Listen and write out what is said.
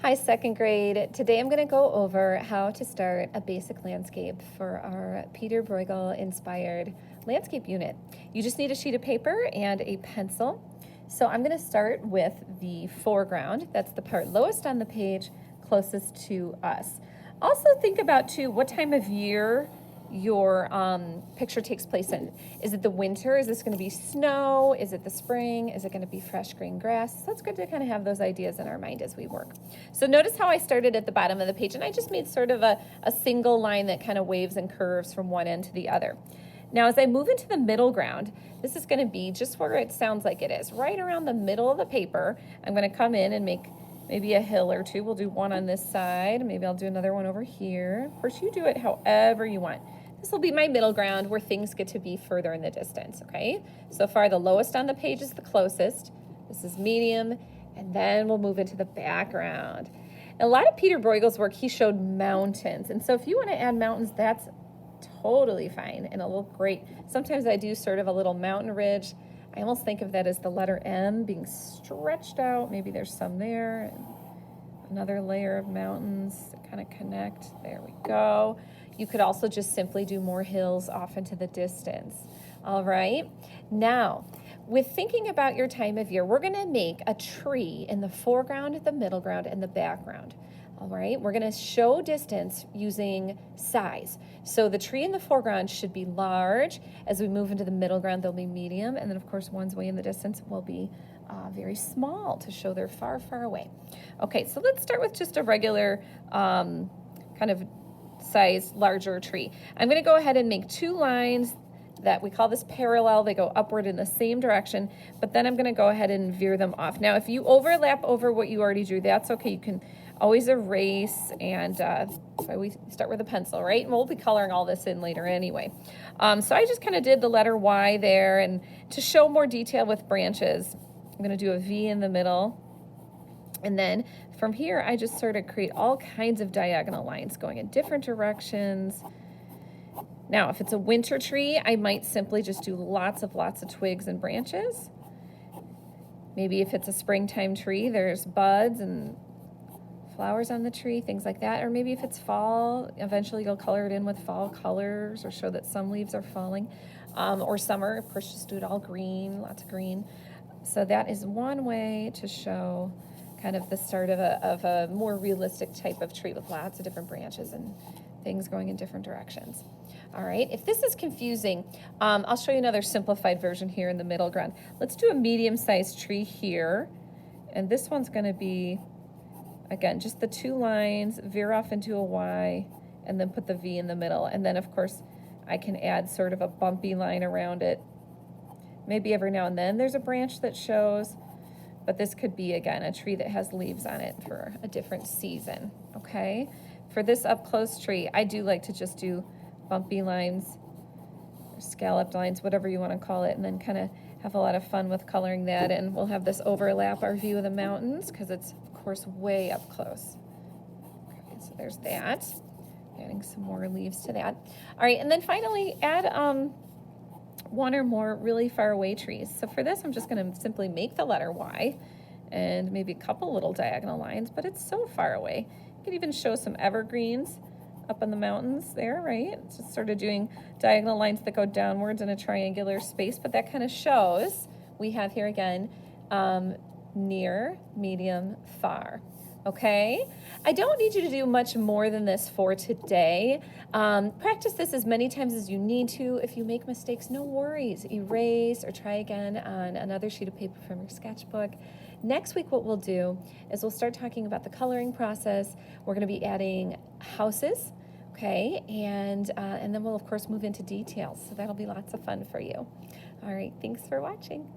Hi, second grade. Today I'm going to go over how to start a basic landscape for our Peter Bruegel inspired landscape unit. You just need a sheet of paper and a pencil. So I'm going to start with the foreground. That's the part lowest on the page, closest to us. Also think about too what time of year your picture takes place in. Is it the winter? Is this going to be snow? Is it the spring? Is it going to be fresh green grass? So it's good to kind of have those ideas in our mind as we work. So notice how I started at the bottom of the page, and I just made sort of a single line that kind of waves and curves from one end to the other. Now as I move into the middle ground, this is going to be just where it sounds like it is, right around the middle of the paper. I'm going to come in and make maybe a hill or two. We'll do one on this side. Maybe I'll do another one over here. Of course, you do it however you want. This will be my middle ground where things get to be further in the distance, okay? So far, the lowest on the page is the closest. This is medium, and then we'll move into the background. A lot of Peter Bruegel's work, he showed mountains. And so if you want to add mountains, that's totally fine, and it'll look great. Sometimes I do sort of a little mountain ridge. I almost think of that as the letter M being stretched out. Maybe there's some there. And another layer of mountains that kind of connect. There we go. You could also just simply do more hills off into the distance. All right. Now, with thinking about your time of year, we're going to make a tree in the foreground, the middle ground, and the background. All right. We're going to show distance using size. So the tree in the foreground should be large. As we move into the middle ground, they'll be medium. And then, of course, ones way in the distance will be very small to show they're far, far away. Okay, so let's start with just a regular kind of size larger tree. I'm going to go ahead and make two lines that we call this parallel. They go upward in the same direction, but then I'm going to go ahead and veer them off. Now, if you overlap over what you already drew, that's okay. You can always erase, and so we start with a pencil, right? And we'll be coloring all this in later anyway. So I just kind of did the letter Y there, and to show more detail with branches, I'm going to do a V in the middle. And then from here, I just sort of create all kinds of diagonal lines going in different directions. Now, if it's a winter tree, I might simply just do lots of twigs and branches. Maybe if it's a springtime tree, there's buds and flowers on the tree, things like that. Or maybe if it's fall, eventually you'll color it in with fall colors or show that some leaves are falling. Or summer, of course, just do it all green, lots of green. So that is one way to show kind of the start of a more realistic type of tree with lots of different branches and things going in different directions. All right, if this is confusing, I'll show you another simplified version here in the middle ground. Let's do a medium-sized tree here, and this one's going to be, again, just the two lines, veer off into a Y, and then put the V in the middle. And then, of course, I can add sort of a bumpy line around it. Maybe every now and then there's a branch that shows, but this could be, again, a tree that has leaves on it for a different season, okay? For this up-close tree, I do like to just do bumpy lines, or scalloped lines, whatever you want to call it, and then kind of have a lot of fun with coloring that, and we'll have this overlap our view of the mountains because it's, of course, way up close. Okay, so there's that. Adding some more leaves to that. All right, and then finally add one or more really far away trees. So for this, I'm just going to simply make the letter Y and maybe a couple little diagonal lines, but it's so far away. You can even show some evergreens up in the mountains there, right? It's just sort of doing diagonal lines that go downwards in a triangular space, but that kind of shows we have here again near, medium, far. Okay, I don't need you to do much more than this for today. Practice this as many times as you need to. If you make mistakes, no worries. Erase or try again on another sheet of paper from your sketchbook. Next week, what we'll do is we'll start talking about the coloring process. We're going to be adding houses, okay, and then we'll, of course, move into details. So that'll be lots of fun for you. All right, thanks for watching.